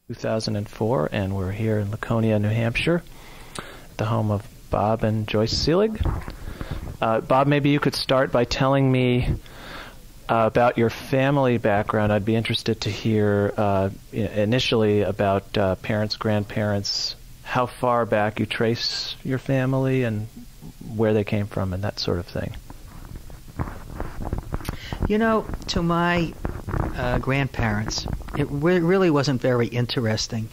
2004, and we're here in Laconia, New Hampshire, the home of Bob and Joyce Selig. Bob, maybe you could start by telling me about your family background. I'd be interested to hear initially about parents, grandparents, how far back you trace your family and where they came from and that sort of thing. You know, to my grandparents, it really wasn't very interesting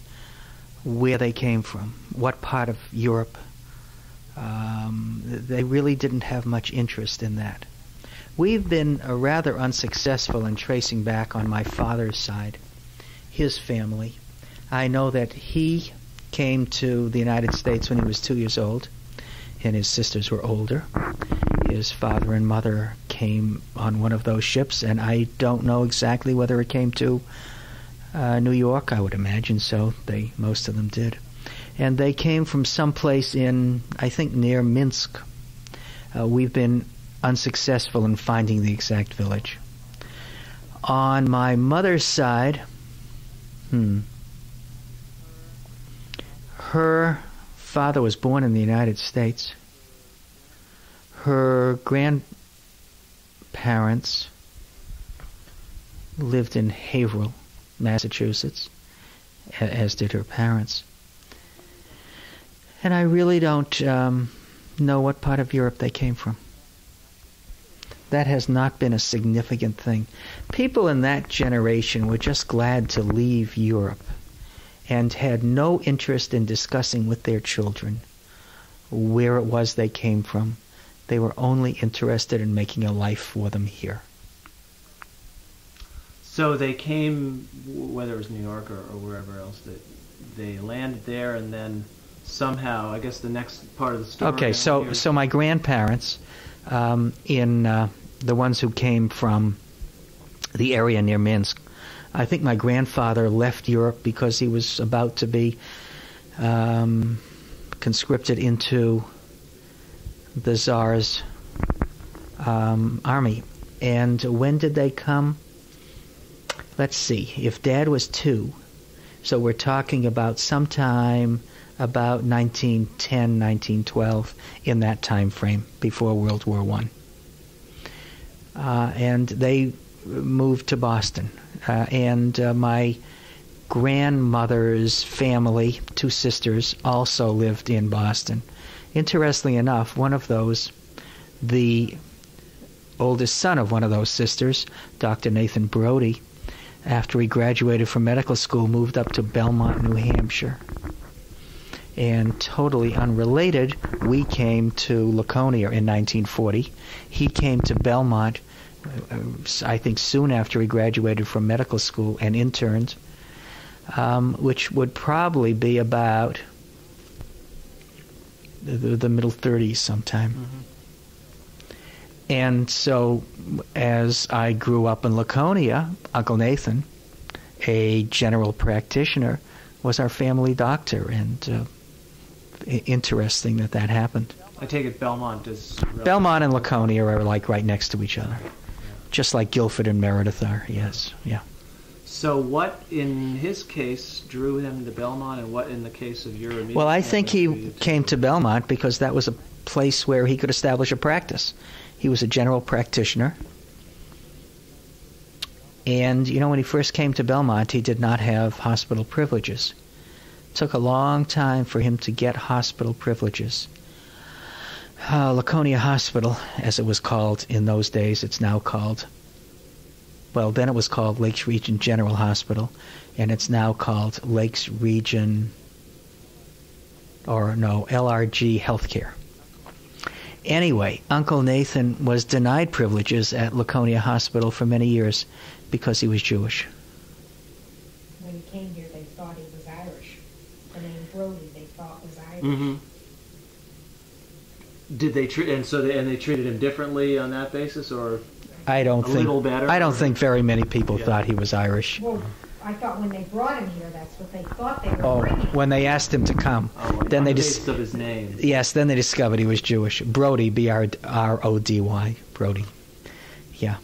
where they came from, what part of Europe. They really didn't have much interest in that. We've been rather unsuccessful in tracing back on my father's side, his family. I know that he came to the United States when he was 2 years old, and his sisters were older. His father and mother came on one of those ships, and I don't know exactly whether it came to New York. I would imagine so. Most of them did. And they came from someplace in, I think, near Minsk. We've been unsuccessful in finding the exact village. On my mother's side, her father was born in the United States. Her grandparents lived in Haverhill, Massachusetts, as did her parents. And I really don't know what part of Europe they came from. That has not been a significant thing. People in that generation were just glad to leave Europe and had no interest in discussing with their children where it was they came from. They were only interested in making a life for them here. So they came, whether it was New York or wherever else, they landed there, and then somehow, I guess the next part of the story... Okay, so my grandparents, the ones who came from the area near Minsk, I think my grandfather left Europe because he was about to be conscripted into the Tsar's army. And when did they come? Let's see. If Dad was 2, so we're talking about sometime about 1910, 1912, in that time frame, before World War I. And they moved to Boston. And my grandmother's family, 2 sisters, also lived in Boston. Interestingly enough, one of those, the oldest son of one of those sisters, Dr. Nathan Brody, after he graduated from medical school, moved up to Belmont, New Hampshire. And totally unrelated, we came to Laconia in 1940. He came to Belmont, I think soon after he graduated from medical school and interned, which would probably be about the middle 30s sometime. Mm-hmm. And so as I grew up in Laconia, Uncle Nathan, a general practitioner, was our family doctor, and interesting that happened. I take it Belmont is... Belmont and Laconia are like right next to each other. Just like Guilford and Meredith are, yes, yeah. So what, in his case, drew him to Belmont, and what in the case of your immediate... Well, I think he came to Belmont because that was a place where he could establish a practice. He was a general practitioner. And, you know, when he first came to Belmont, he did not have hospital privileges. It took a long time for him to get hospital privileges. Laconia Hospital, as it was called in those days, it's now called... Well, then it was called Lakes Region General Hospital, and it's now called Lakes Region... LRG Healthcare. Anyway, Uncle Nathan was denied privileges at Laconia Hospital for many years because he was Jewish. When he came here, they thought he was Irish. The name Brody, they thought was Irish. Mm-hmm. Did they they treated him differently on that basis, or little better? I don't think very many people thought he was Irish. Well, I thought when they brought him here, that's what they thought they were bringing. When they asked him to come, then they based of his name. Yes, then they discovered he was Jewish. Brody, B-R-O-D-Y, Brody. Yeah.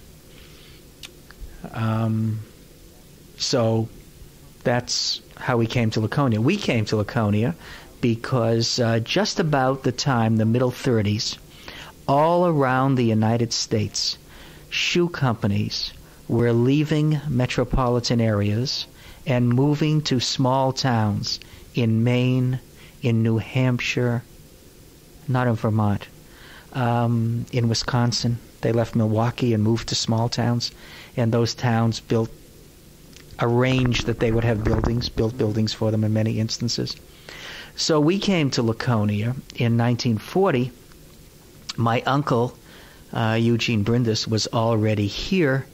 So that's how we came to Laconia. We came to Laconia because just about the time, the middle 30s, all around the United States, shoe companies were leaving metropolitan areas and moving to small towns in Maine, in New Hampshire, not in Vermont, in Wisconsin. They left Milwaukee and moved to small towns, and those towns arranged that they would have built buildings for them in many instances. So we came to Laconia in 1940. My uncle, Eugene Brindis, was already here.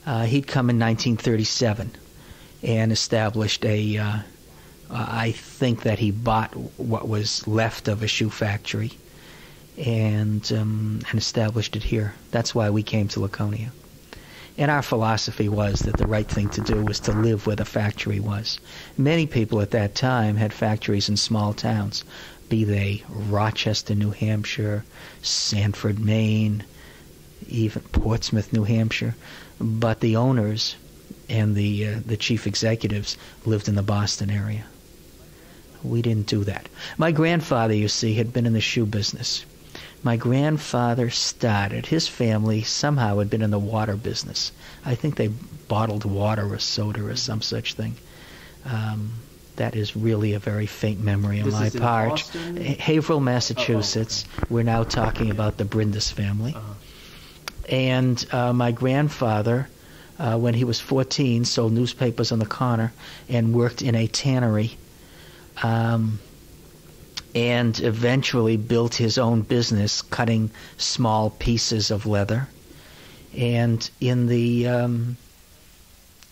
He'd come in 1937 and established I think that he bought what was left of a shoe factory and established it here. That's why we came to Laconia. And our philosophy was that the right thing to do was to live where the factory was. Many people at that time had factories in small towns, be they Rochester, New Hampshire, Sanford, Maine, even Portsmouth, New Hampshire. But the owners and the chief executives lived in the Boston area. We didn't do that. My grandfather, you see, had been in the shoe business. My grandfather started, his family somehow had been in the water business. I think they bottled water or soda or some such thing. That is really a very faint memory on my part. Boston? Haverhill, Massachusetts. We're now talking about the Brindis family. And my grandfather, when he was 14, sold newspapers on the corner and worked in a tannery. And eventually built his own business cutting small pieces of leather. And in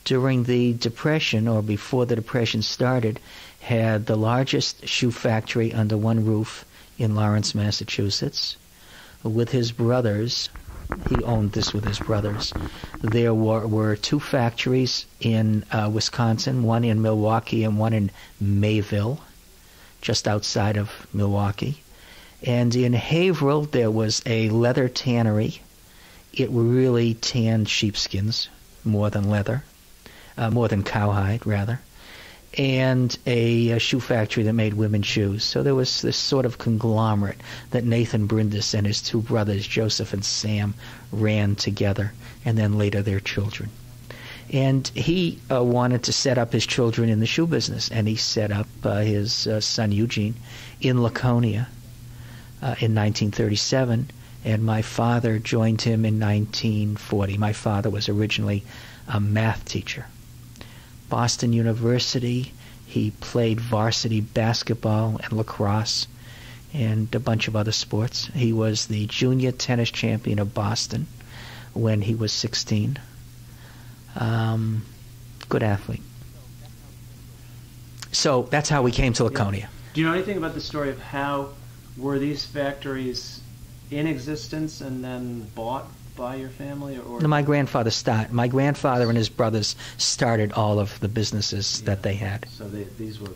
during the Depression, or before the Depression started, had the largest shoe factory under one roof in Lawrence, Massachusetts. With his brothers, he owned this with his brothers. There were two factories in Wisconsin, one in Milwaukee and one in Mayville, just outside of Milwaukee. And in Haverhill, there was a leather tannery. It really tanned sheepskins more than leather, more than cowhide, rather, and a shoe factory that made women's shoes. So there was this sort of conglomerate that Nathan Brindis and his two brothers, Joseph and Sam, ran together, and then later their children. And he wanted to set up his children in the shoe business, and he set up his son Eugene in Laconia in 1937, and my father joined him in 1940. My father was originally a math teacher. Boston University, he played varsity basketball and lacrosse and a bunch of other sports. He was the junior tennis champion of Boston when he was 16. Good athlete. So that's how we came to Laconia. Do you know anything about the story of how were these factories in existence and then bought by your family? Or My grandfather and his brothers started all of the businesses that they had. So these were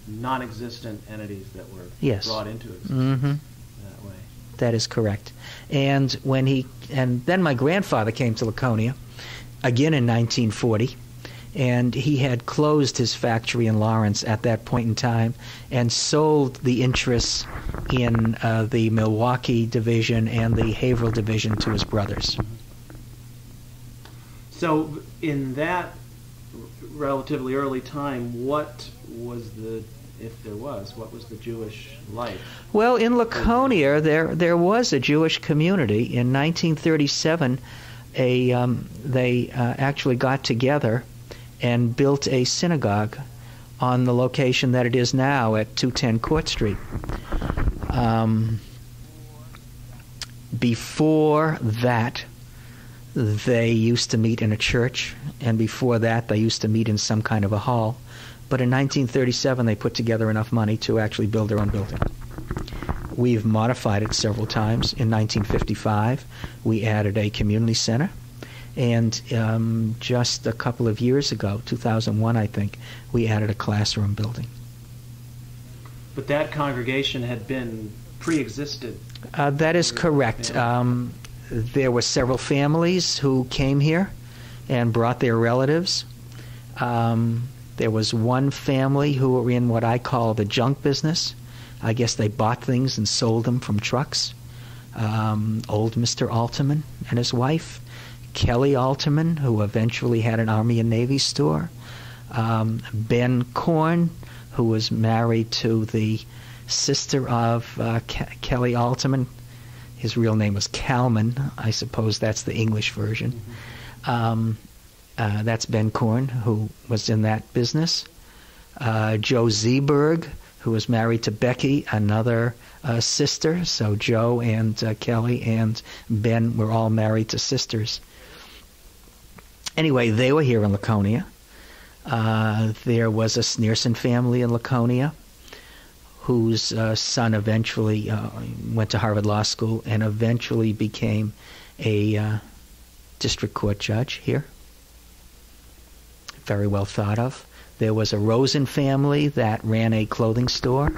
non-existent entities that were brought into existence that way. That is correct. And then my grandfather came to Laconia again in 1940, and he had closed his factory in Lawrence at that point in time and sold the interests in the Milwaukee division and the Haverhill division to his brothers. So in that relatively early time, what was the Jewish life? Well, in Laconia, there was a Jewish community. In 1937, they actually got together and built a synagogue on the location that it is now at 210 Court Street. Before that, they used to meet in a church, and before that, they used to meet in some kind of a hall. But in 1937, they put together enough money to actually build their own building. We've modified it several times. In 1955, we added a community center. And just a couple of years ago, 2001, I think, we added a classroom building. But that congregation had been pre-existed. That is correct. There were several families who came here and brought their relatives. There was one family who were in what I call the junk business. I guess they bought things and sold them from trucks. Old Mr. Alterman and his wife, Kelly Alterman, who eventually had an Army and Navy store. Ben Korn, who was married to the sister of Kelly Alterman. His real name was Kalman. I suppose that's the English version. That's Ben Korn, who was in that business. Joe Zeberg, who was married to Becky, another sister. So Joe and Kelly and Ben were all married to sisters. Anyway, they were here in Laconia. There was a Sneerson family in Laconia whose son eventually went to Harvard Law School and eventually became a district court judge here. Very well thought of. There was a Rosen family that ran a clothing store.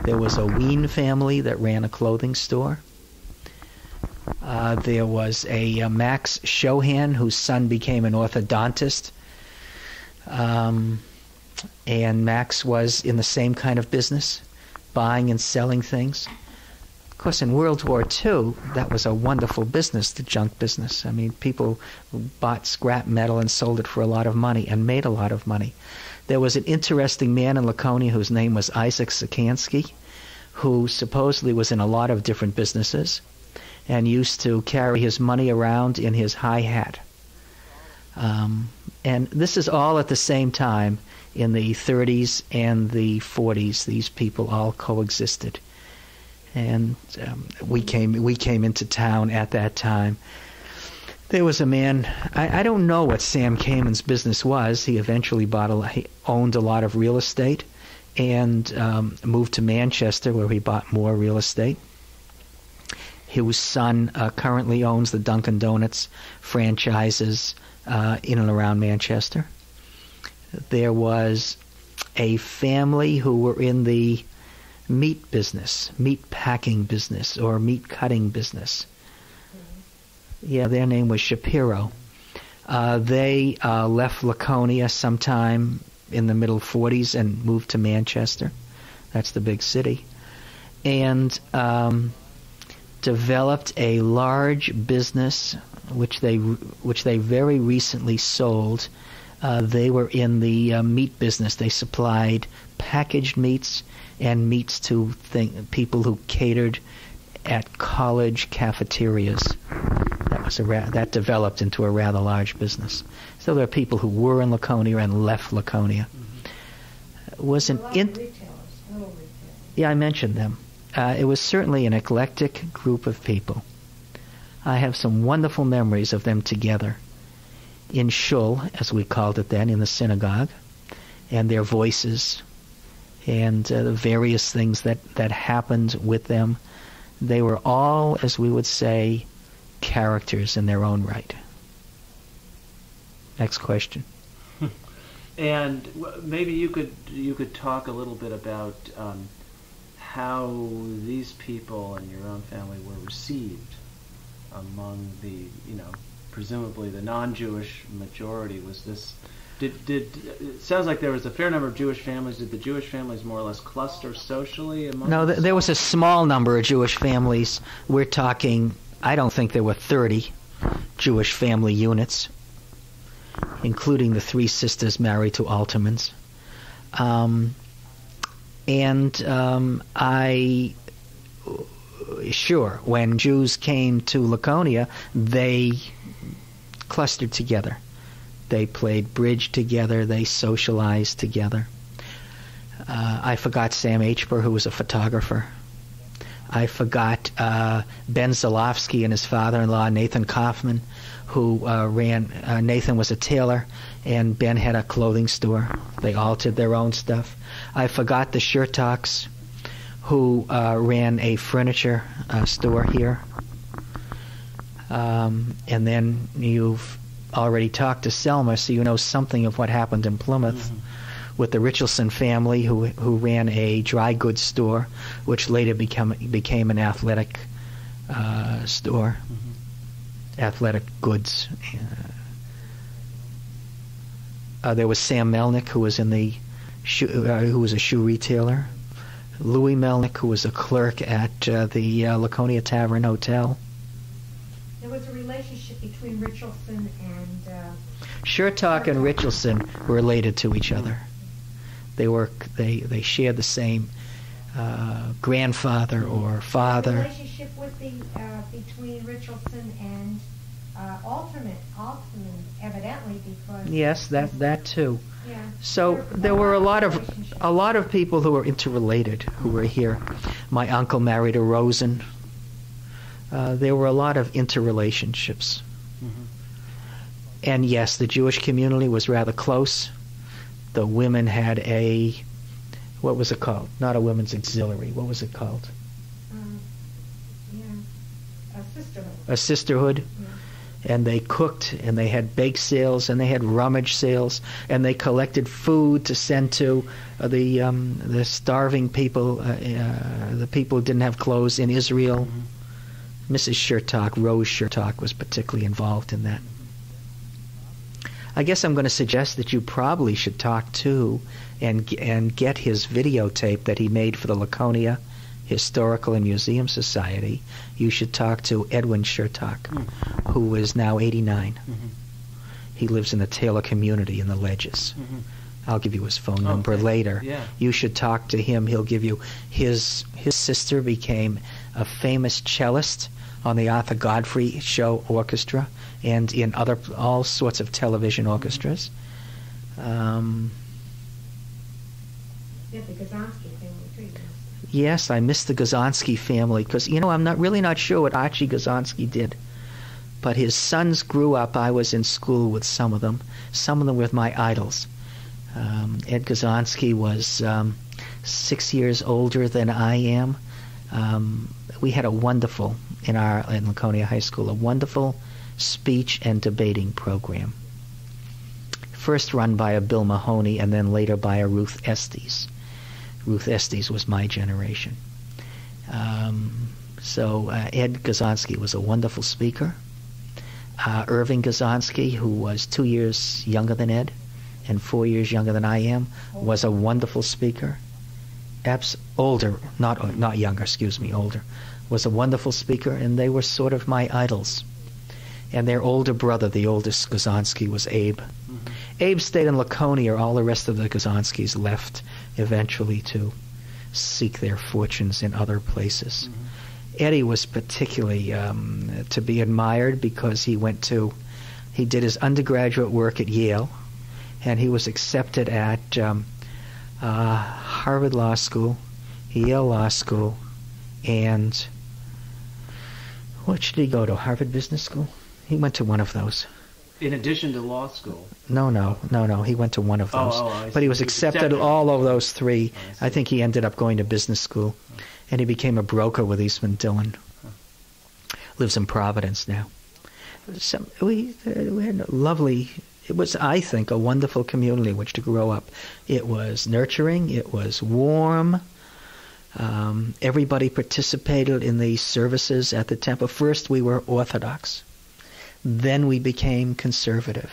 There was a Ween family that ran a clothing store. There was a Max Shohan whose son became an orthodontist. And Max was in the same kind of business, buying and selling things. Of course, in World War II, that was a wonderful business, the junk business. I mean, people bought scrap metal and sold it for a lot of money and made a lot of money. There was an interesting man in Laconia whose name was Isaac Sikansky, who supposedly was in a lot of different businesses and used to carry his money around in his high hat. And this is all at the same time. In the 30s and the 40s, these people all coexisted. And we came into town at that time. There was a man, I don't know what Sam Kamen's business was. He eventually he owned a lot of real estate and moved to Manchester where he bought more real estate. His son currently owns the Dunkin' Donuts franchises in and around Manchester. There was a family who were in the meat business, meat packing business, or meat cutting business. Yeah, their name was Shapiro. They left Laconia sometime in the middle 40s and moved to Manchester. That's the big city. And developed a large business, which they very recently sold. They were in the meat business. They supplied packaged meats and meats to people who catered at college cafeterias. That developed into a rather large business. So there are people who were in Laconia and left Laconia. It was yeah, I mentioned them. It was certainly an eclectic group of people. I have some wonderful memories of them together in shul, as we called it then, in the synagogue, and their voices and the various things that happened with them. They were all, as we would say, characters in their own right. Next question. And maybe you could talk a little bit about how these people and your own family were received among the, presumably the non-Jewish majority. Was this? It sounds like there was a fair number of Jewish families. Did the Jewish families more or less cluster socially among? No, there was a small number of Jewish families. We're talking, I don't think there were 30 Jewish family units, including the three sisters married to Altermans. Sure, when Jews came to Laconia, they clustered together. They played bridge together. They socialized together. I forgot Sam Hber, who was a photographer. I forgot Ben Zalofsky and his father-in-law, Nathan Kaufman, who Nathan was a tailor, and Ben had a clothing store. They all did their own stuff. I forgot the Shertocks, who ran a furniture store here. And then you've already talked to Selma, so you know something of what happened in Plymouth with the Richardson family, who ran a dry goods store, which later became an athletic store, athletic goods. There was Sam Melnick, who was who was a shoe retailer. Louis Melnick, who was a clerk at the Laconia Tavern Hotel. There was a relationship between Richardson and... Chertok and Richardson were related to each other. They shared the same grandfather or father. The relationship with between Richardson and Alterman, evidently, because... Yes, that too. Yeah. So there were a lot of people who were interrelated who were here. My uncle married a Rosen. There were a lot of interrelationships. Mm-hmm. And yes, the Jewish community was rather close. The women had what was it called? Not a women's auxiliary. What was it called? A sisterhood. A sisterhood. Yeah. And they cooked, and they had bake sales, and they had rummage sales, and they collected food to send to the starving people, the people who didn't have clothes in Israel. Mm-hmm. Mrs. Chertok, Rose Chertok, was particularly involved in that. I guess I'm going to suggest that you probably should talk to and get his videotape that he made for the Laconia Historical and Museum Society. You should talk to Edwin Chertok, who is now 89. Mm-hmm. He lives in the Taylor community in the Ledges. Mm-hmm. I'll give you his phone number later. Yeah. You should talk to him. He'll give you his sister became a famous cellist on the Arthur Godfrey Show Orchestra and in all sorts of television orchestras. Yeah, the Gazanski family too. Yes, I miss the Gazanski family because, I'm really not sure what Archie Gazanski did. But his sons grew up. I was in school with some of them with my idols. Ed Gazanski was 6 years older than I am. We had a wonderful, in Laconia High School, a wonderful speech and debating program. First run by a Bill Mahoney and then later by a Ruth Estes. Ruth Estes was my generation. So Ed Gazanski was a wonderful speaker. Irving Gazanski, who was 2 years younger than Ed and 4 years younger than I am, was a wonderful speaker. Older, not younger, older, was a wonderful speaker, and they were sort of my idols. And their older brother, the oldest Gazanski, was Abe. Mm-hmm. Abe stayed in Laconia. All the rest of the Gazanskis left eventually to seek their fortunes in other places. Mm-hmm. Eddie was particularly to be admired because he did his undergraduate work at Yale, and he was accepted at Harvard Law School, Yale Law School, and what should he go to? Harvard Business School? He went to one of those. In addition to law school? No. He went to one of those. I see. But he was accepted all of those three. I think he ended up going to business school. And he became a broker with Eastman Dillon. Lives in Providence now. We had a lovely... It was, I think, a wonderful community in which to grow up. It was nurturing. It was warm. Everybody participated in the services at the temple. First, we were Orthodox. Then we became conservative.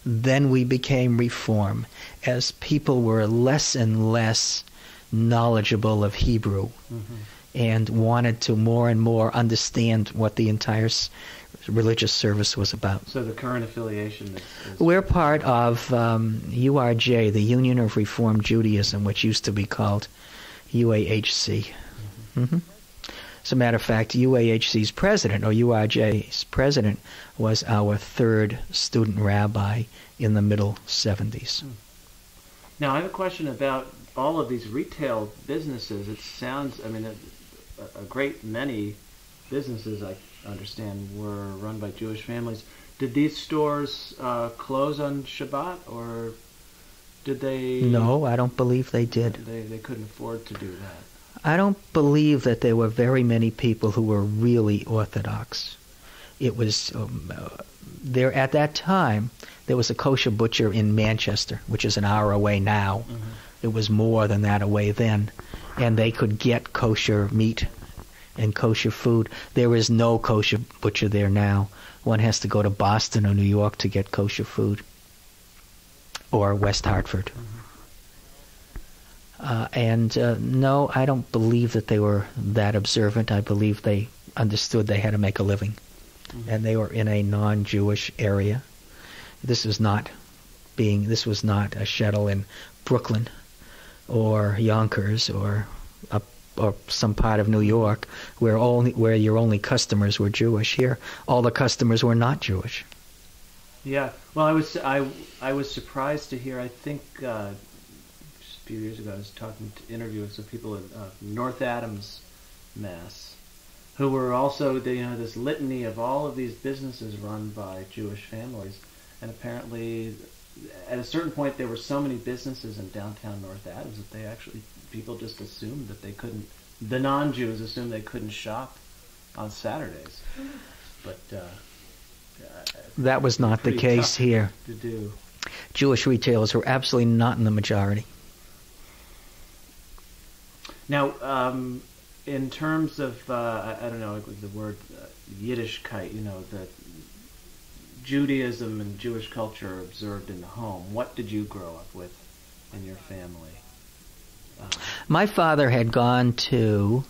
Then we became Reform, as people were less and less knowledgeable of Hebrew and wanted to more and more understand what the entire religious service was about. So the current affiliation is... We're part of URJ, the Union of Reformed Judaism, which used to be called UAHC. As a matter of fact, UAHC's president, or URJ's president, was our third student rabbi in the middle 70s. Now, I have a question about all of these retail businesses. It sounds, a great many businesses, I understand, were run by Jewish families. Did these stores close on Shabbat, or did they... No, I don't believe they did. They couldn't afford to do that. I don't believe that there were very many people who were really Orthodox. It was there at that time. There was a kosher butcher in Manchester, which is an hour away now. It was more than that away then, and they could get kosher meat and kosher food. There is no kosher butcher there now. One has to go to Boston or New York to get kosher food. or West Hartford. No, I don't believe that they were that observant. I believe they understood they had to make a living. And they were in a non-Jewish area. This was not a shtetl in Brooklyn or Yonkers or some part of New York where your only customers were Jewish. Here, all the customers were not Jewish. Yeah. Well, I was surprised to hear. I think just a few years ago I was interviewing some people in North Adams, Mass, who were also this litany of all of these businesses run by Jewish families, and apparently at a certain point there were so many businesses in downtown North Adams that people just assumed that they couldn't. The non-Jews assumed they couldn't shop on Saturdays, but that was not the case here. To do. Jewish retailers were absolutely not in the majority. Now, in terms of I don't know the word Yiddishkeit, that Judaism and Jewish culture are observed in the home. What did you grow up with in your family? My father had gone to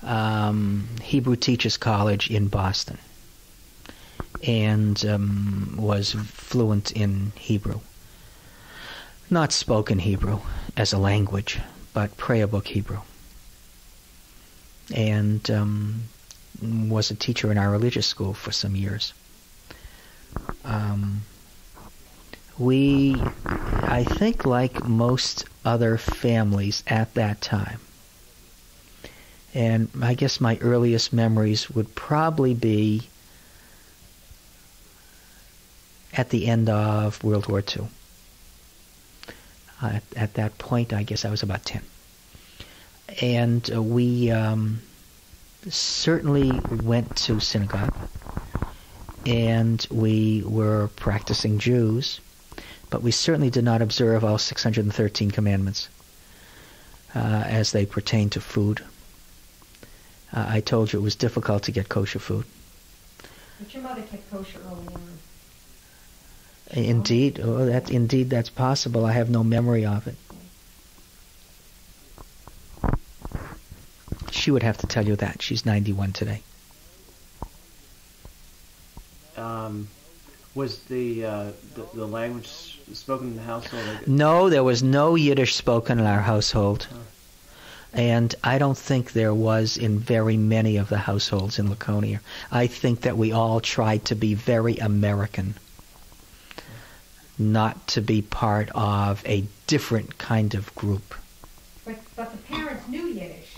Hebrew Teachers College in Boston and was fluent in Hebrew. Not spoken Hebrew as a language, but prayer book Hebrew. And was a teacher in our religious school for some years. I think like most other families at that time, and I guess my earliest memories would probably be at the end of World War II. At that point, I guess I was about 10. And we certainly went to synagogue, and we were practicing Jews, but we certainly did not observe all 613 commandments as they pertain to food. I told you it was difficult to get kosher food. But your mother kept kosher early on. Indeed, that's possible. I have no memory of it. She would have to tell you that. She's 91 today. Was the language spoken in the household? No, there was no Yiddish spoken in our household. And I don't think there was in very many of the households in Laconia. I think that we all tried to be very American, not to be part of a different kind of group. But the parents knew Yiddish,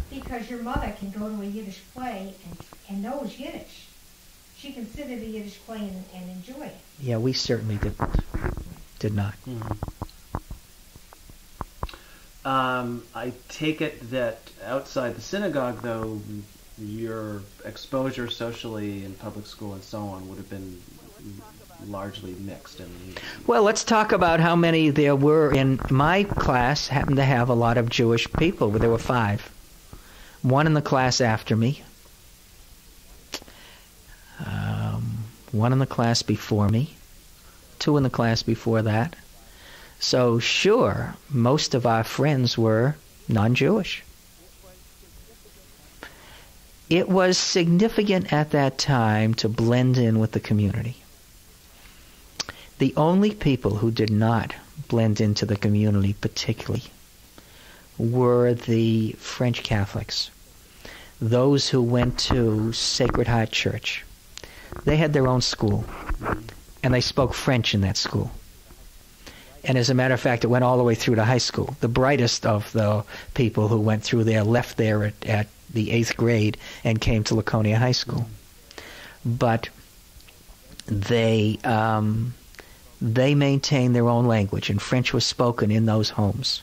because your mother can go to a Yiddish play and knows Yiddish. She can sit at a Yiddish play and enjoy it. Yeah, we certainly did not. I take it that outside the synagogue, though, your exposure socially in public school and so on would have been largely mixed. Well, let's talk about how many there were. In my class happened to have a lot of Jewish people. There were 5. One in the class after me. One in the class before me. 2 in the class before that. So, sure, most of our friends were non-Jewish. It was significant at that time to blend in with the community. The only people who did not blend into the community particularly were the French Catholics, those who went to Sacred Heart Church. They had their own school, and they spoke French in that school. And as a matter of fact, it went all the way through to high school. The brightest of the people who went through there left there at the 8th grade and came to Laconia High School. But they maintained their own language, and French was spoken in those homes.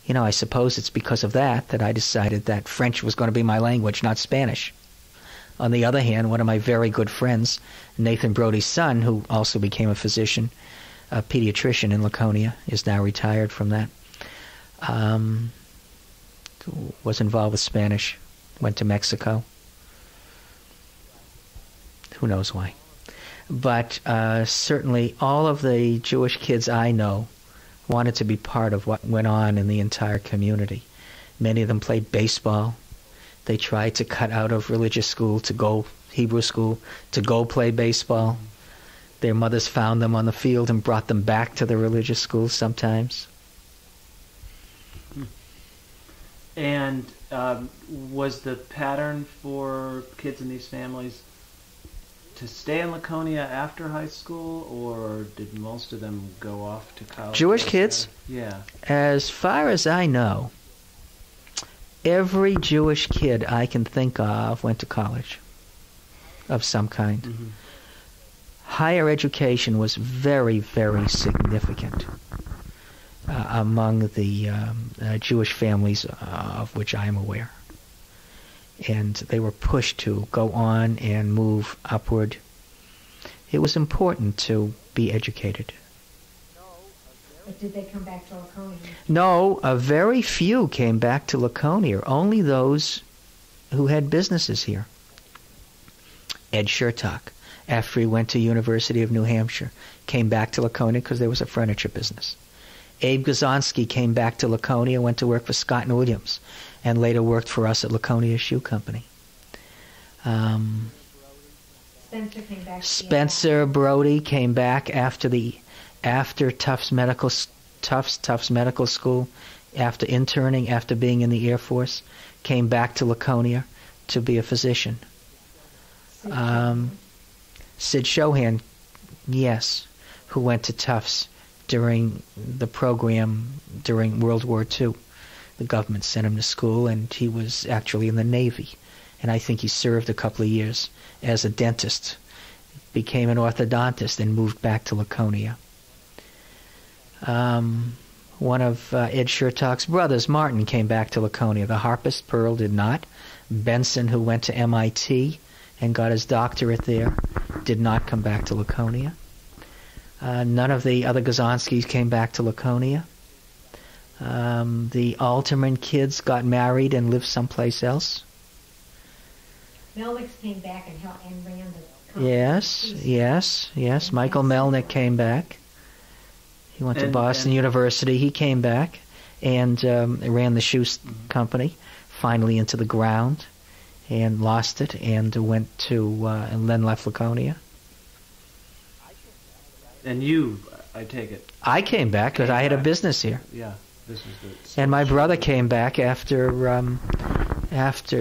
I suppose it's because of that I decided that French was going to be my language, not Spanish. On the other hand, one of my very good friends, Nathan Brody's son, who also became a physician, a pediatrician in Laconia, is now retired from that, was involved with Spanish, went to Mexico. Who knows why? But certainly all of the Jewish kids I know wanted to be part of what went on in the entire community. Many of them played baseball. They tried to cut out of religious school to go Hebrew school, to go play baseball. Their mothers found them on the field and brought them back to the religious school sometimes. And was the pattern for kids in these families to stay in Laconia after high school, or did most of them go off to college? Jewish kids? Yeah. As far as I know, every Jewish kid I can think of went to college of some kind. Mm-hmm. Higher education was very, very significant among the Jewish families of which I am aware. And they were pushed to go on and move upward. It was important to be educated. But did they come back to Laconia? No, a very few came back to Laconia. Only those who had businesses here. Ed Shertock, after he went to University of New Hampshire, came back to Laconia because there was a furniture business. Abe Gazonsky came back to Laconia, went to work for Scott and Williams, and later worked for us at Laconia Shoe Company. Spencer came back. Spencer Brody came back after Tufts Medical School, after interning, after being in the Air Force, came back to Laconia to be a physician. Sid Shohan, yes, who went to Tufts during the program during World War II. The government sent him to school, and he was actually in the Navy. And I think he served a couple of years as a dentist, became an orthodontist, and moved back to Laconia. One of Ed Shertock's brothers, Martin, came back to Laconia. The harpist, Pearl, did not. Benson, who went to MIT and got his doctorate there, did not come back to Laconia. None of the other Gazonskis came back to Laconia. The Alterman kids got married and lived someplace else. Melnick's came back and ran the company. Yes. Michael Melnick came back. He went to Boston University. He came back and ran the shoe company, finally into the ground, and lost it, and went to and then left Laconia. And you, I take it. I came back because I had a business here. Yeah, this was the. And my brother came back after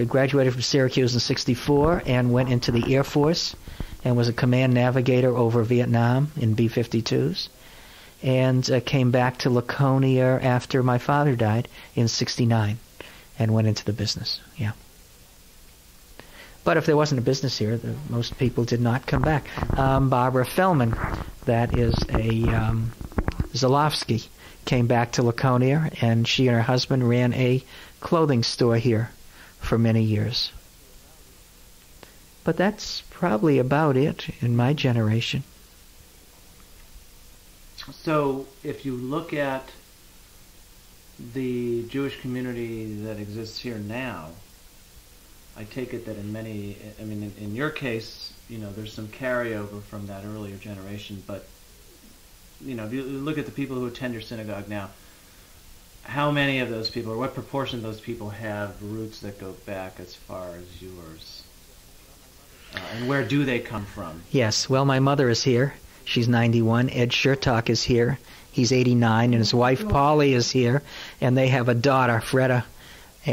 graduated from Syracuse in '64 and went into the Air Force and was a command navigator over Vietnam in B-52s, and came back to Laconia after my father died in '69 and went into the business. Yeah. But if there wasn't a business here, most people did not come back. Barbara Fellman, that is a Zalowski, came back to Laconia, and she and her husband ran a clothing store here for many years. But that's probably about it in my generation. So if you look at the Jewish community that exists here now, I take it that in your case, there's some carryover from that earlier generation, but, if you look at the people who attend your synagogue now, how many of those people, or what proportion of those people have roots that go back as far as yours? And where do they come from? Yes, well, my mother is here. She's 91. Ed Shertock is here. He's 89, and his wife, Polly, is here, and they have a daughter, Freda,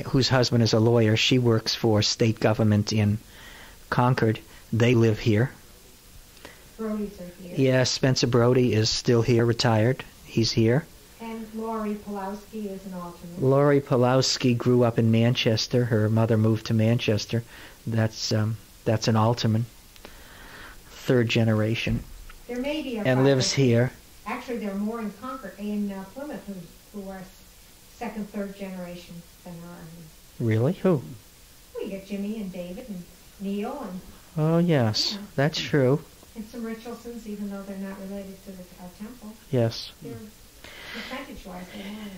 whose husband is a lawyer. She works for state government in Concord. They live here. Brody's are here. Yes, Spencer Brody is still here, retired. He's here. And Laurie Pulowski is an alternate. Laurie Pulowski grew up in Manchester. Her mother moved to Manchester. That's an Alterman, third generation. There may be a and lives here. Actually, there are more in Concord, in Plymouth, who are second, third generation than her. Really? Who? Well, you get Jimmy and David and Neil and. Oh yes, that's true. And some Richardsons, even though they're not related to our temple. Yes. They're percentage-wise, they are.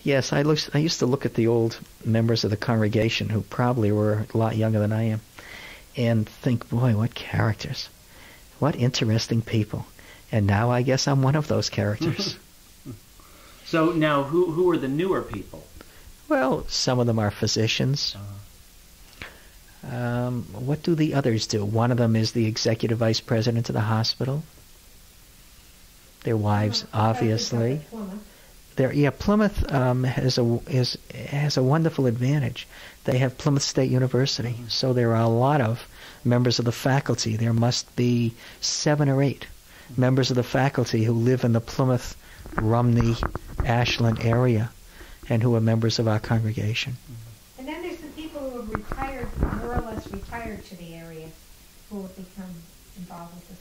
Yes, I used to look at the old members of the congregation who probably were a lot younger than I am, and think, boy, what characters. What interesting people. And now I guess I'm one of those characters. So now, who are the newer people? Well, some of them are physicians. What do the others do? One of them is the executive vice president of the hospital. Their wives, obviously. Plymouth has a wonderful advantage. They have Plymouth State University, so there are a lot of members of the faculty. There must be 7 or 8 members of the faculty who live in the Plymouth, Rumney, Ashland area, and who are members of our congregation. And then there's some people who have retired, more or less retired to the area, who have become involved with this,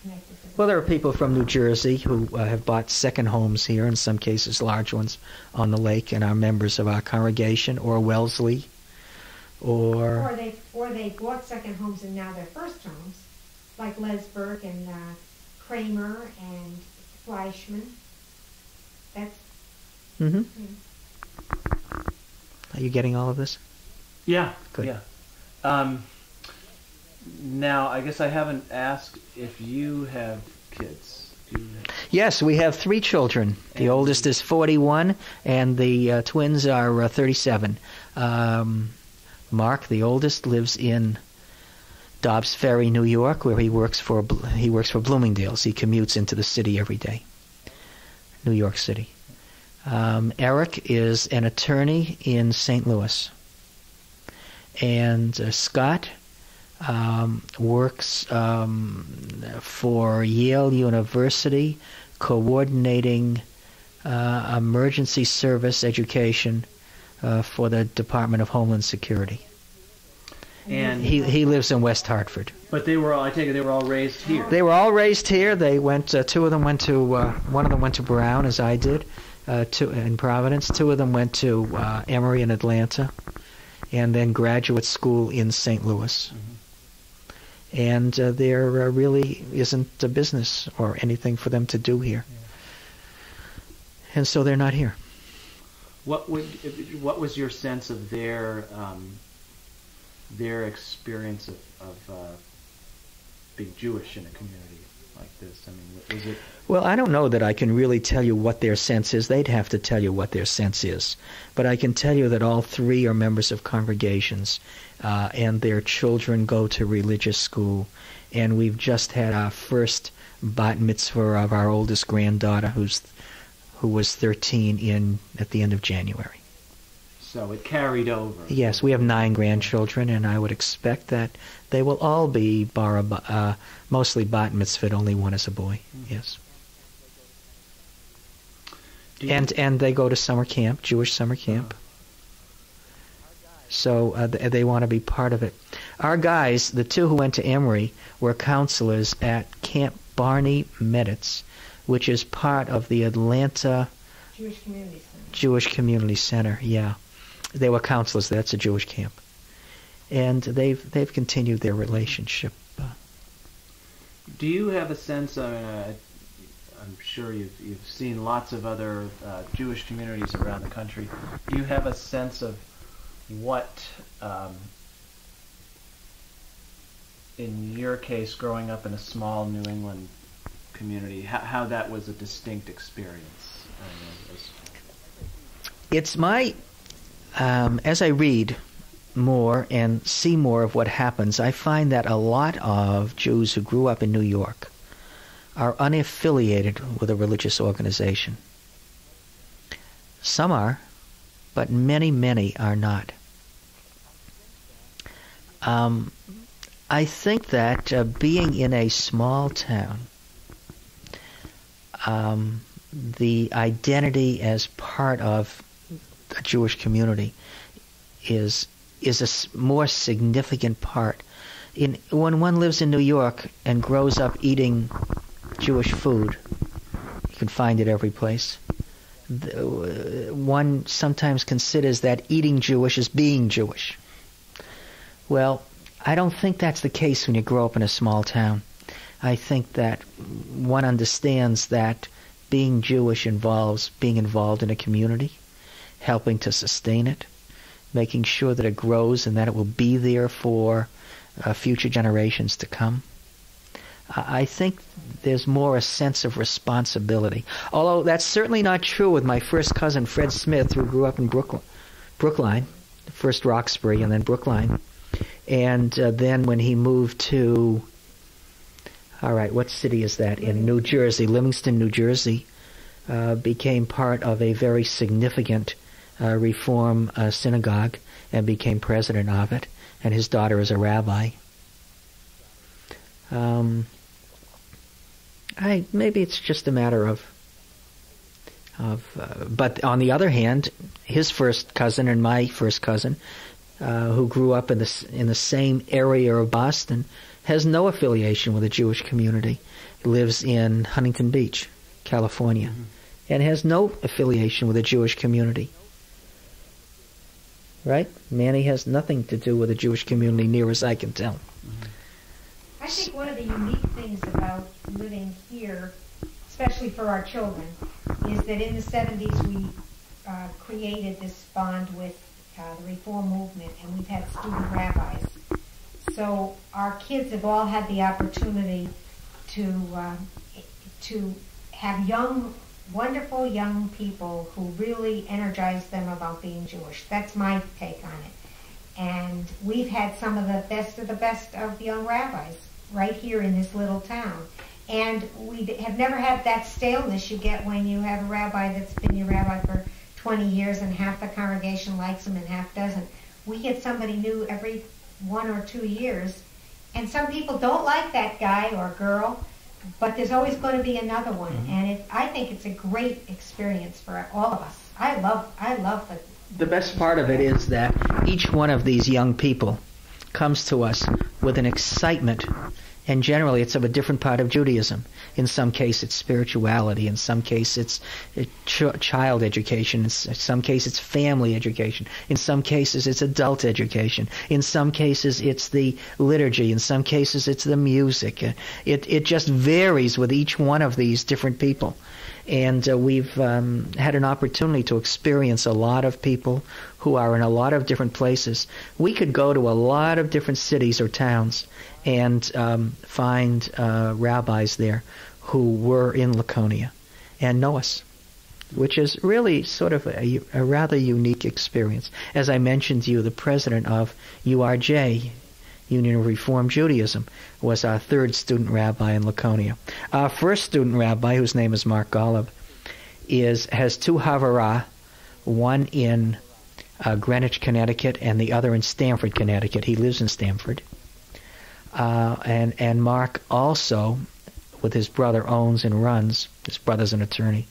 connected to this. Well, there are people from New Jersey who have bought second homes here, in some cases large ones, on the lake, and are members of our congregation, or Wellesley, or they bought second homes and now they're first homes, like Lesburg and Kramer and Fleischman. That's. Mm-hmm. Are you getting all of this? Yeah. Good. Yeah. Now, I guess I haven't asked if you have kids. Yes, we have 3 children. The oldest is 41, and the twins are 37. Mark, the oldest, lives in Dobbs Ferry, New York, where he works for Bloomingdale's. He commutes into the city every day, New York City. Eric is an attorney in St. Louis, and Scott works for Yale University, coordinating emergency service education for the Department of Homeland Security. And he lives in West Hartford. But I take it they were all raised here. They were all raised here. They went. 2 of them went to. One of them went to Brown, as I did, in Providence. 2 of them went to Emory in Atlanta, and then graduate school in St. Louis. Mm-hmm. And there really isn't a business or anything for them to do here, and so they're not here. What was your sense of their experience of being Jewish in a community like this? I mean, was it? Well, I don't know that I can really tell you what their sense is. They'd have to tell you what their sense is. But I can tell you that all 3 are members of congregations, and their children go to religious school. And we've just had our first bat mitzvah of our oldest granddaughter, who was 13 at the end of January. So it carried over. Yes, we have 9 grandchildren, and I would expect that they will all be mostly bat mitzvahed. Only one is a boy. Mm-hmm. Yes. And they go to summer camp, Jewish summer camp. So they want to be part of it. Our guys, the 2 who went to Emory, were counselors at Camp Barney Meditz, which is part of the Atlanta Jewish Community Center. Yeah. They were counselors. That's a Jewish camp, and they've continued their relationship. Do you have a sense? I'm sure you've seen lots of other Jewish communities around the country. Do you have a sense of what, in your case, growing up in a small New England community, how that was a distinct experience? It's my as I read more and see more of what happens, I find that a lot of Jews who grew up in New York are unaffiliated with a religious organization. Some are, but many, many are not. I think that being in a small town, the identity as part of a Jewish community is a more significant part. When one lives in New York and grows up eating Jewish food, you can find it every place. One sometimes considers that eating Jewish is being Jewish. Well, I don't think that's the case when you grow up in a small town. I think that one understands that being Jewish involves being involved in a community, helping to sustain it, making sure that it grows and that it will be there for future generations to come. I think there's more a sense of responsibility. Although that's certainly not true with my first cousin, Fred Smith, who grew up in Brookline, first Roxbury and then Brookline. And then when he moved to, what city is that? In New Jersey, Livingston, New Jersey, became part of a very significant Reform synagogue and became president of it. And his daughter is a rabbi. Maybe it's just a matter of but on the other hand, his first cousin and my first cousin, who grew up in the same area of Boston, has no affiliation with the Jewish community. He lives in Huntington Beach, California, and has no affiliation with the Jewish community. Right? Manny has nothing to do with the Jewish community, near as I can tell. I think one of the unique things about living here, especially for our children, is that in the 70s we created this bond with the Reform movement, and we've had student rabbis. So our kids have all had the opportunity to have wonderful young people who really energize them about being Jewish. That's my take on it. And we've had some of the best of young rabbis right here in this little town. And we have never had that staleness you get when you have a rabbi that's been your rabbi for 20 years and half the congregation likes him and half doesn't. We get somebody new every 1 or 2 years. And some people don't like that guy or girl, but there's always going to be another one. And I think it's a great experience for all of us. I love the best part of it is that each one of these young people comes to us with an excitement, and generally it's of a different part of Judaism. In some case it's spirituality, in some case it's child education, in some case it's family education, in some cases it's adult education, in some cases it's the liturgy, in some cases it's the music. It just varies with each one of these different people. And we've had an opportunity to experience a lot of people who are in a lot of different places. We could go to a lot of different cities or towns and find rabbis there who were in Laconia and know us, which is really sort of a rather unique experience. As I mentioned to you, the president of URJ, Union of Reform Judaism, was our third student rabbi in Laconia. Our first student rabbi, whose name is Mark Golub, has two Havarah, one in Greenwich, Connecticut, and the other in Stamford, Connecticut. He lives in Stamford. And Mark also, with his brother, owns and runs, his brother's an attorney,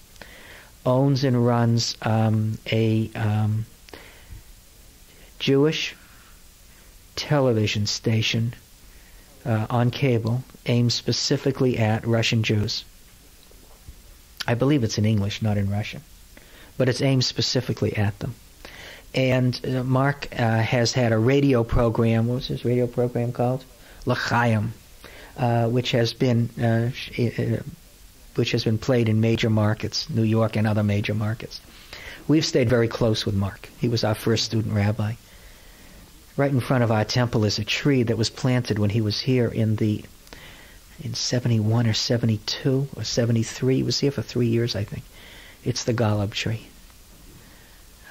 owns and runs a Jewish television station on cable aimed specifically at Russian Jews. I believe it's in English, not in Russian, but it's aimed specifically at them. And Mark has had a radio program. What was his radio program called? L'chaim, which has been played in major markets, New York and other major markets. We've stayed very close with Mark. He was our first student rabbi. Right in front of our temple is a tree that was planted when he was here in 71 or 72 or 73. He was here for 3 years, I think. It's the Golub tree.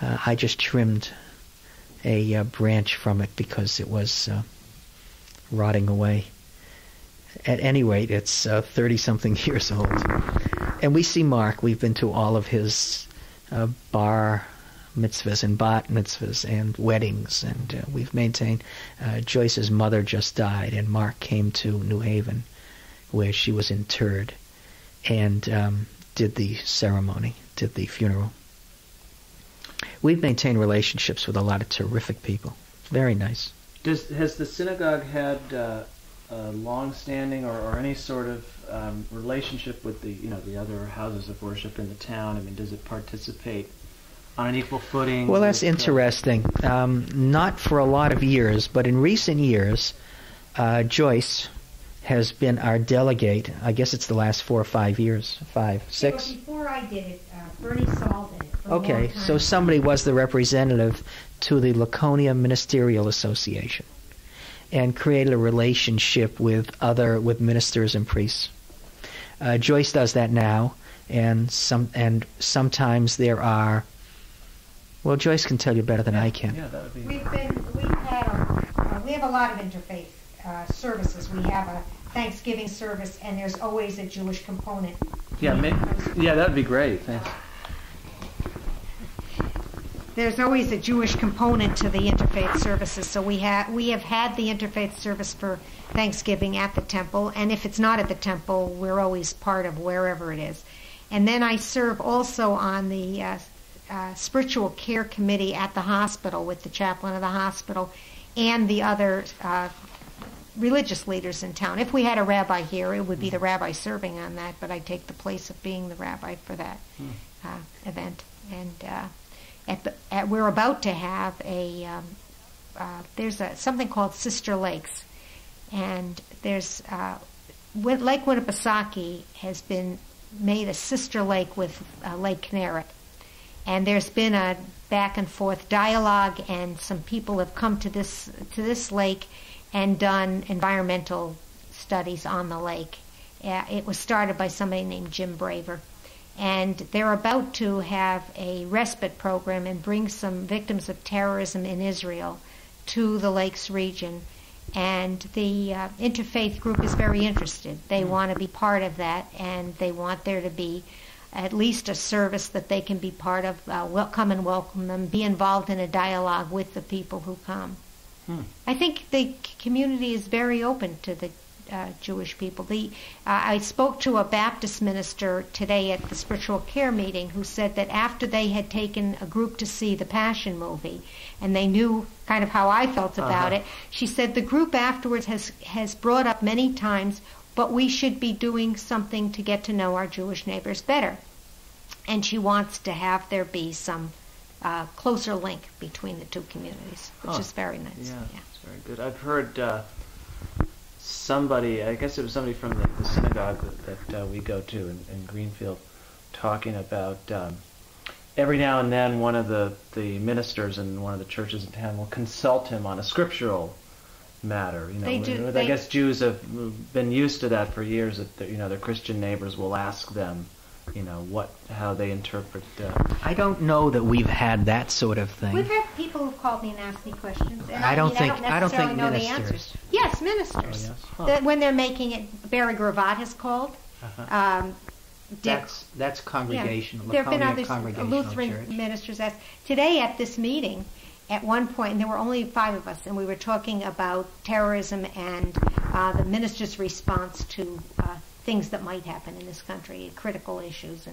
I just trimmed a branch from it because it was rotting away. At any rate, it's 30-something years old. And we see Mark. We've been to all of his bar mitzvahs and bat mitzvahs and weddings, and we've maintained. Joyce's mother just died, and Mark came to New Haven, where she was interred, and did the ceremony, did the funeral. We've maintained relationships with a lot of terrific people. Very nice. Has the synagogue had a long-standing or any sort of relationship with the other houses of worship in the town? I mean, does it participate on an equal footing? Well, that's interesting. Not for a lot of years, but in recent years, Joyce has been our delegate. I guess it's the last 4 or 5 years. 5, 6? Yeah, before I did it, Bernie Saul did it for a Okay, long time. so somebody was the representative to the Laconia Ministerial Association. and created a relationship with ministers and priests. Joyce does that now, and sometimes there are. Well, Joyce can tell you better than I can. Yeah, that would be. We have a lot of interfaith services. We have a Thanksgiving service, and there's always a Jewish component. Yeah, that would be great. Thanks. There's always a Jewish component to the interfaith services. So we have had the interfaith service for Thanksgiving at the temple, and if it's not at the temple, we're always part of wherever it is. And then I serve also on the spiritual care committee at the hospital with the chaplain of the hospital and the other religious leaders in town. If we had a rabbi here, it would be the rabbi serving on that, but I take the place of being the rabbi for that event. And we're about to have there's something called Sister Lakes, and there's Lake Winnipesaukee has been made a sister lake with Lake Kinneret. And there's been a back and forth dialogue, and some people have come to this lake and done environmental studies on the lake. It was started by somebody named Jim Braver. And they're about to have a respite program and bring some victims of terrorism in Israel to the lakes region. And the interfaith group is very interested. They want to be part of that, and they want there to be at least a service that they can be part of, come and welcome them, be involved in a dialogue with the people who come. I think the community is very open to the Jewish people. I spoke to a Baptist minister today at the spiritual care meeting who said that after they had taken a group to see the Passion movie, and they knew kind of how I felt about it, she said the group afterwards has brought up many times, but we should be doing something to get to know our Jewish neighbors better. And she wants to have there be some closer link between the two communities, which is very nice. Yeah, it's very good. I've heard somebody, I guess it was somebody from the synagogue that we go to in Greenfield, talking about every now and then one of the ministers in one of the churches in town will consult him on a scriptural matter. They do. I guess Jews have been used to that for years. That their Christian neighbors will ask them, how they interpret. I don't know that we've had that sort of thing. We've had people who've called me and asked me questions. And I don't think necessarily know ministers. the answers. Yes, ministers. Oh, yes. Huh. When they're making it, Barry Gravatt has called. That's congregational. There have been Laconia other Congregational Lutheran Church. ministers asked. Today at this meeting, at one point, and there were only 5 of us, and we were talking about terrorism and the minister's response to things that might happen in this country, critical issues.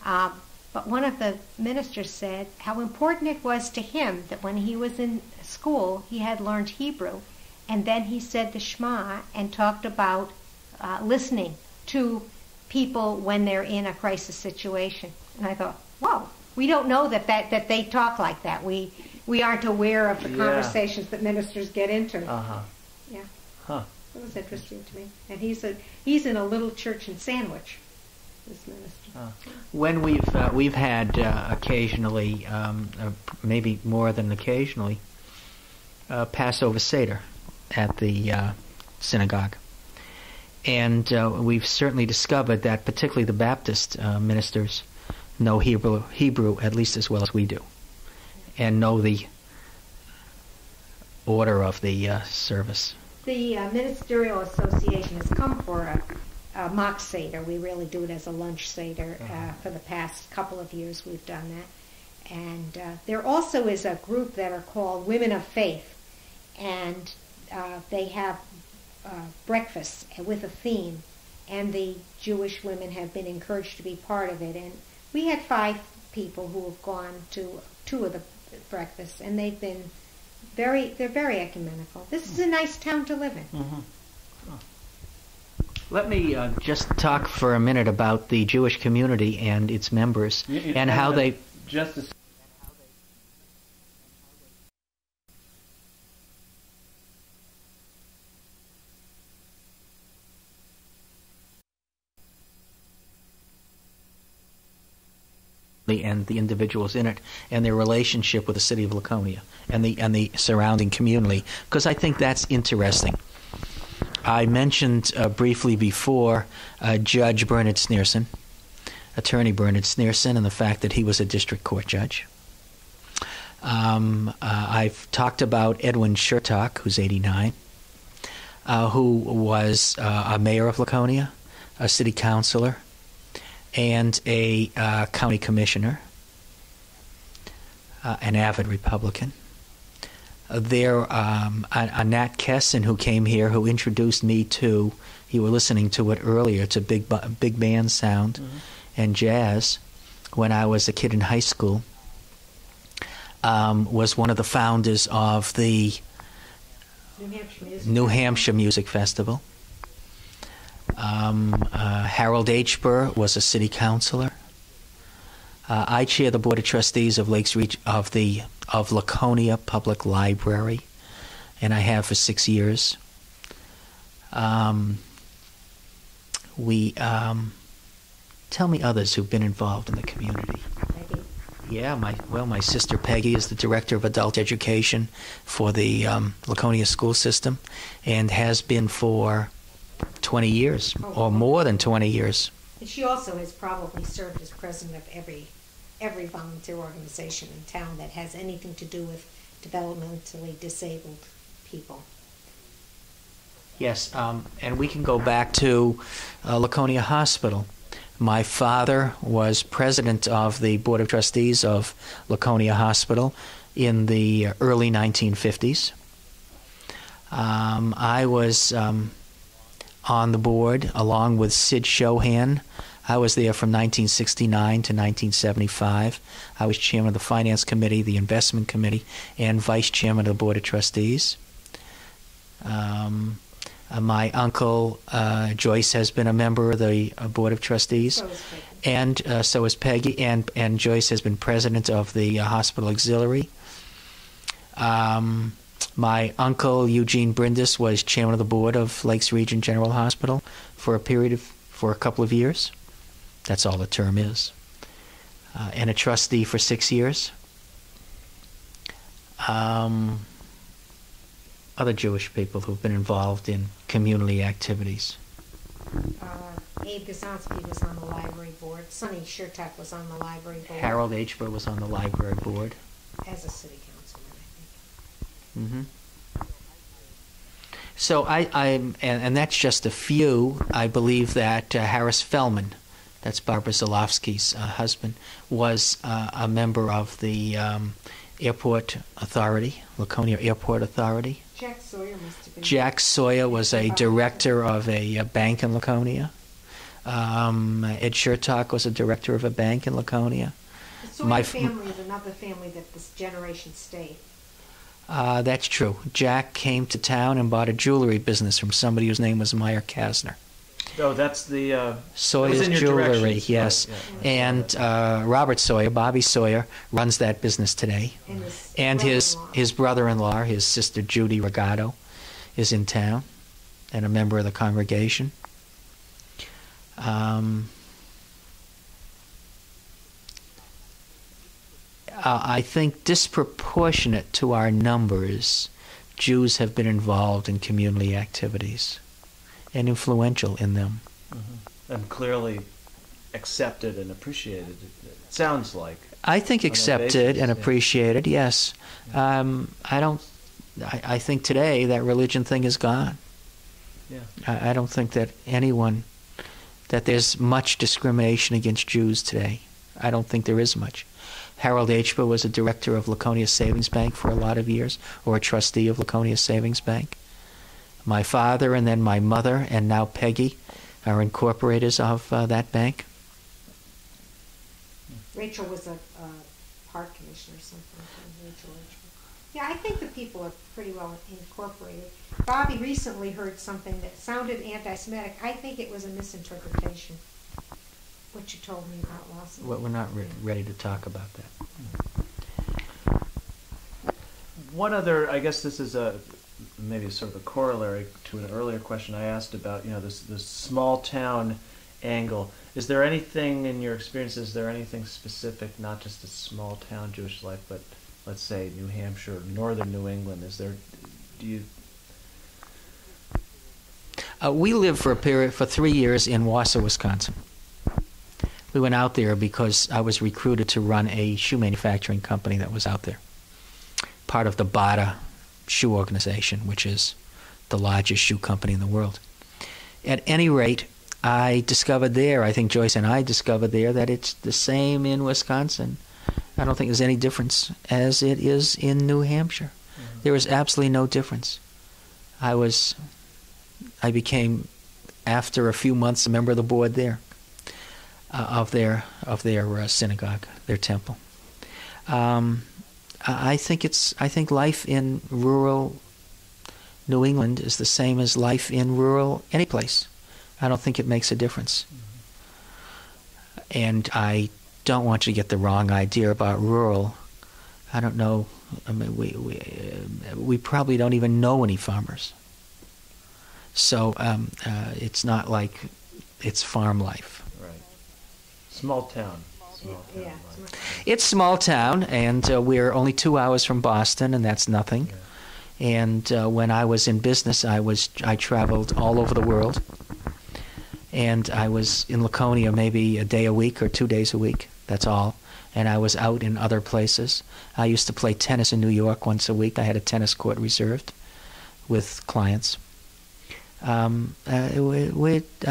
But one of the ministers said how important it was to him that when he was in school, he had learned Hebrew, and then he said the Shema and talked about listening to people when they're in a crisis situation. And I thought, whoa, we don't know that they talk like that. We aren't aware of the conversations that ministers get into. Yeah. Huh. It was interesting to me. And he's in a little church in Sandwich, this minister. When we've had occasionally, maybe more than occasionally, Passover Seder at the synagogue. And we've certainly discovered that particularly the Baptist ministers know Hebrew at least as well as we do, and know the order of the service. The Ministerial Association has come for a mock Seder. We really do it as a lunch Seder. For the past couple of years we've done that. And there also is a group that are called Women of Faith, and they have breakfasts with a theme, and the Jewish women have been encouraged to be part of it. And we had 5 people who have gone to 2 of the breakfasts, and they've been they're very ecumenical. This is a nice town to live in. Mm-hmm. Let me just talk for a minute about the Jewish community and its members and how they... Just and the individuals in it and their relationship with the city of Laconia and the surrounding community, because I think that's interesting. I mentioned briefly before Judge Bernard Sneerson, Attorney Bernard Sneerson, and the fact that he was a district court judge. I've talked about Edwin Chertok, who's 89, who was a mayor of Laconia, a city councilor, and a county commissioner, an avid Republican. Nat Kesson, who came here, who introduced me to, you were listening to it earlier, to big band sound and jazz when I was a kid in high school, was one of the founders of the New Hampshire Music Festival. Harold H. Burr was a city councilor. I chair the Board of Trustees of of Laconia Public Library, and I have for 6 years. Tell me others who've been involved in the community. Peggy. Yeah, my sister Peggy is the Director of Adult Education for the Laconia school system, and has been for 20 years, or more than 20 years. And she also has probably served as president of every volunteer organization in town that has anything to do with developmentally disabled people. Yes, and we can go back to Laconia Hospital. My father was president of the Board of Trustees of Laconia Hospital in the early 1950s. I was on the board along with Sid Shohan. I was there from 1969 to 1975. I was chairman of the Finance Committee, the Investment Committee, and vice chairman of the Board of Trustees. My uncle, Joyce, has been a member of the Board of Trustees. So is Peggy. And so is Peggy, and Joyce has been president of the Hospital Auxiliary. My uncle, Eugene Brindis, was chairman of the board of Lakes Region General Hospital for a couple of years. That's all the term is. And a trustee for 6 years. Other Jewish people who've been involved in community activities. Abe Gazonsky was on the library board. Sonny Chertok was on the library board. Harold H. Burr was on the library board. As a city councilman, I think. So and that's just a few. I believe that Harris Fellman, that's Barbara Zalowski's husband, was a member of the Airport Authority, Laconia Airport Authority. Jack Sawyer must have been. Jack Sawyer was a director of a bank in Laconia. Ed Chertok was a director of a bank in Laconia. The Sawyer family is another family that this generation stayed. That's true. Jack came to town and bought a jewelry business from somebody whose name was Meyer Kasner. Oh, that's the Sawyer's Jewelry, yes. Right, yeah. And Robert Sawyer, Bobby Sawyer, runs that business today. And his brother-in-law, his sister Judy Regato, is in town and a member of the congregation. I think disproportionate to our numbers, Jews have been involved in community activities and influential in them. And clearly accepted and appreciated, it sounds like. I think accepted and appreciated, yes. I think today that religion thing is gone. Yeah. I don't think that that there's much discrimination against Jews today. I don't think there is much. Harold H. Burr was a director of Laconia Savings Bank for a lot of years, or a trustee of Laconia Savings Bank. My father and then my mother and now Peggy are incorporators of that bank. Rachel was a park commissioner or something. Rachel. Yeah, I think the people are pretty well incorporated. Bobby recently heard something that sounded anti-Semitic. I think it was a misinterpretation, what you told me about Lawson. Well, we're not ready to talk about that. One other, I guess this is maybe sort of a corollary to an earlier question I asked about, this small town angle. Is there anything in your experience, is there anything specific, not just a small town Jewish life, but let's say New Hampshire, northern New England, do you... We lived for 3 years in Wausau, Wisconsin. We went out there because I was recruited to run a shoe manufacturing company that was out there, part of the Bata shoe organization, which is the largest shoe company in the world. At any rate, I discovered there, I think Joyce and I discovered there, that it's the same in Wisconsin. I don't think there's any difference as it is in New Hampshire. Mm-hmm. There is absolutely no difference. I became, after a few months, a member of the board there, of their synagogue, their temple. I think life in rural New England is the same as life in rural any place. I don't think it makes a difference. Mm-hmm. And I don't want you to get the wrong idea about rural. I don't know. I mean, we probably don't even know any farmers. So it's not like it's farm life. Right. Small town. Yeah. It's small town, and we're only 2 hours from Boston, and that's nothing. Yeah. And when I was in business, I traveled all over the world. And I was in Laconia maybe a day a week or 2 days a week. That's all. And I was out in other places. I used to play tennis in New York once a week. I had a tennis court reserved with clients. I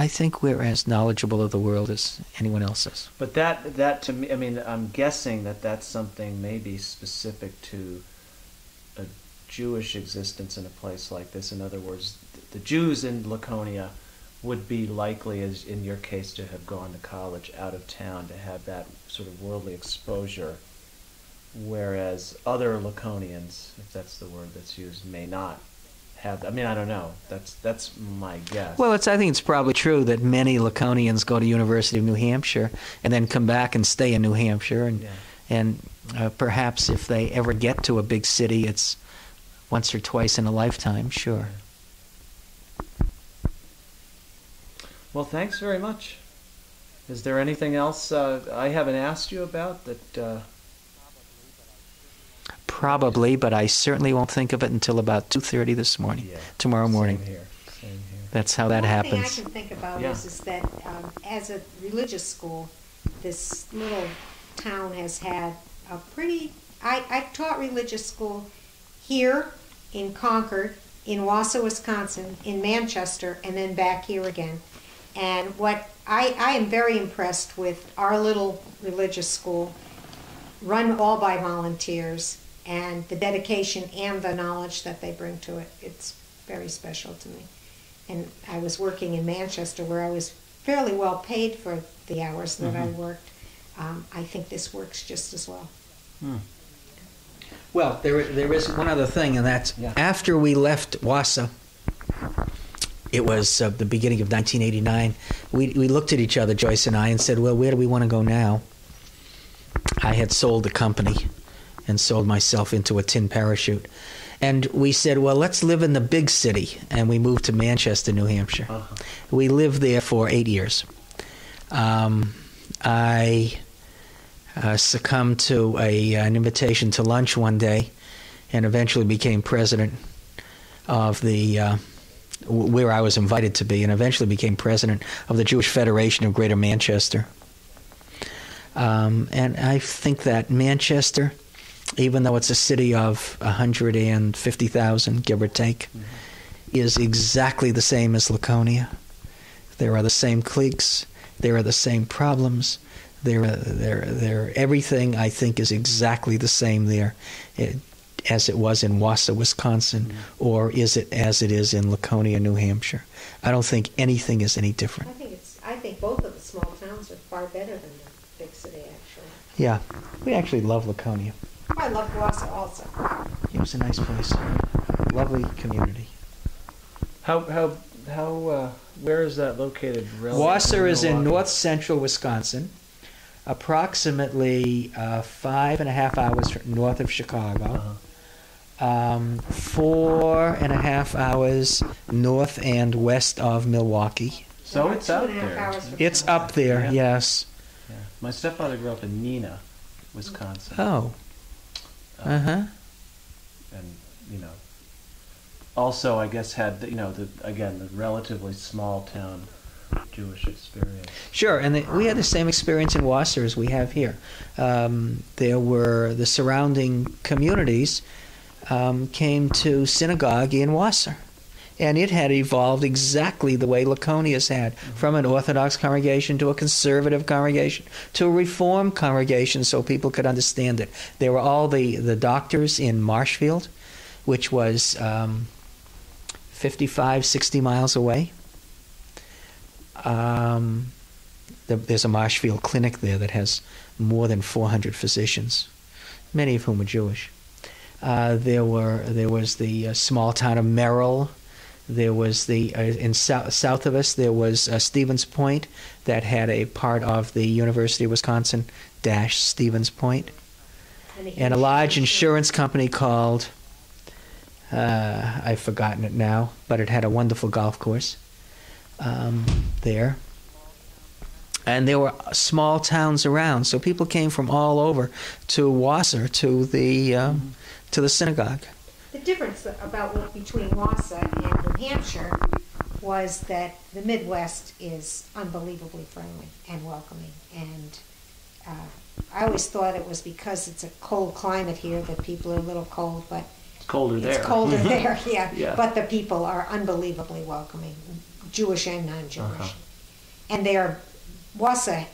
think we're as knowledgeable of the world as anyone else is. But that to me, I mean, I'm guessing that's something maybe specific to a Jewish existence in a place like this. In other words, the Jews in Laconia would be likely, as in your case, to have gone to college out of town, to have that sort of worldly exposure, whereas other Laconians, if that's the word that's used, may not have. I mean, I don't know. That's my guess. Well, I think it's probably true that many Laconians go to University of New Hampshire and then come back and stay in New Hampshire, and perhaps if they ever get to a big city, it's once or twice in a lifetime. Sure. Yeah. Well, thanks very much. Is there anything else I haven't asked you about that? Probably, but I certainly won't think of it until about 2:30 this morning, tomorrow morning. Same here. That's how that happens. One thing I can think about is that as a religious school, this little town has had a pretty... I taught religious school here in Concord, in Wausau, Wisconsin, in Manchester, and then back here again. And what I am very impressed with our little religious school, run all by volunteers, and the dedication and the knowledge that they bring to it. It's very special to me. And I was working in Manchester where I was fairly well paid for the hours that I worked. I think this works just as well. Hmm. Well, there is one other thing, and that's after we left Wausau, it was the beginning of 1989, we looked at each other, Joyce and I, and said, well, where do we want to go now? I had sold the company and sold myself into a tin parachute. And we said, well, let's live in the big city. And we moved to Manchester, New Hampshire. Uh-huh. We lived there for 8 years. I succumbed to an invitation to lunch one day and eventually became president of the... where I was invited to be, and eventually became president of the Jewish Federation of Greater Manchester. And I think that Manchester, even though it's a city of 150,000, give or take, is exactly the same as Laconia. There are the same cliques. There are the same problems. Everything, I think, is exactly the same there. As it was in Wausau, Wisconsin, or is it as it is in Laconia, New Hampshire? I don't think anything is any different. I think both of the small towns are far better than the big city, actually. Yeah, we actually love Laconia. I love Wausau also. It was a nice place, lovely community. Where is that located? Wausau is in north central Wisconsin, approximately 5.5 hours north of Chicago. Uh-huh. 4.5 hours north and west of Milwaukee, So About it's out 2.5 there. hours from It's Town. up there, Yeah. yes. Yeah. My stepfather grew up in Neenah, Wisconsin. Oh. Uh-huh. And, you know, also, I guess, had, the relatively small town Jewish experience. Sure, and we had the same experience in Wasser as we have here. There were the surrounding communities came to synagogue in Wasser. And it had evolved exactly the way Laconia's had, from an Orthodox congregation to a conservative congregation to a Reformed congregation so people could understand it. There were all the doctors in Marshfield, which was 55, 60 miles away. There's a Marshfield clinic there that has more than 400 physicians, many of whom are Jewish. There was the small town of Merrill. There was in south of us, there was Stevens Point that had a part of the University of Wisconsin - Stevens Point. And a large insurance company called, I've forgotten it now, but it had a wonderful golf course there. And there were small towns around, so people came from all over to Wasser, to the synagogue. The difference between Wausau and New Hampshire was that the Midwest is unbelievably friendly and welcoming. And I always thought it was because it's a cold climate here that people are a little cold, but It's colder there. it's colder there, yeah. Yeah. But the people are unbelievably welcoming, Jewish and non-Jewish. Uh-huh. And Wausau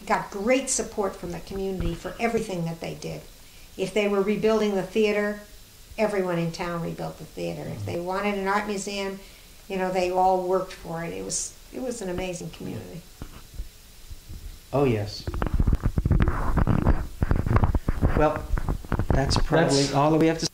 got great support from the community for everything that they did. If they were rebuilding the theater, everyone in town rebuilt the theater. If they wanted an art museum, they all worked for it. It was an amazing community. Oh, yes. Well, that's probably all that we have to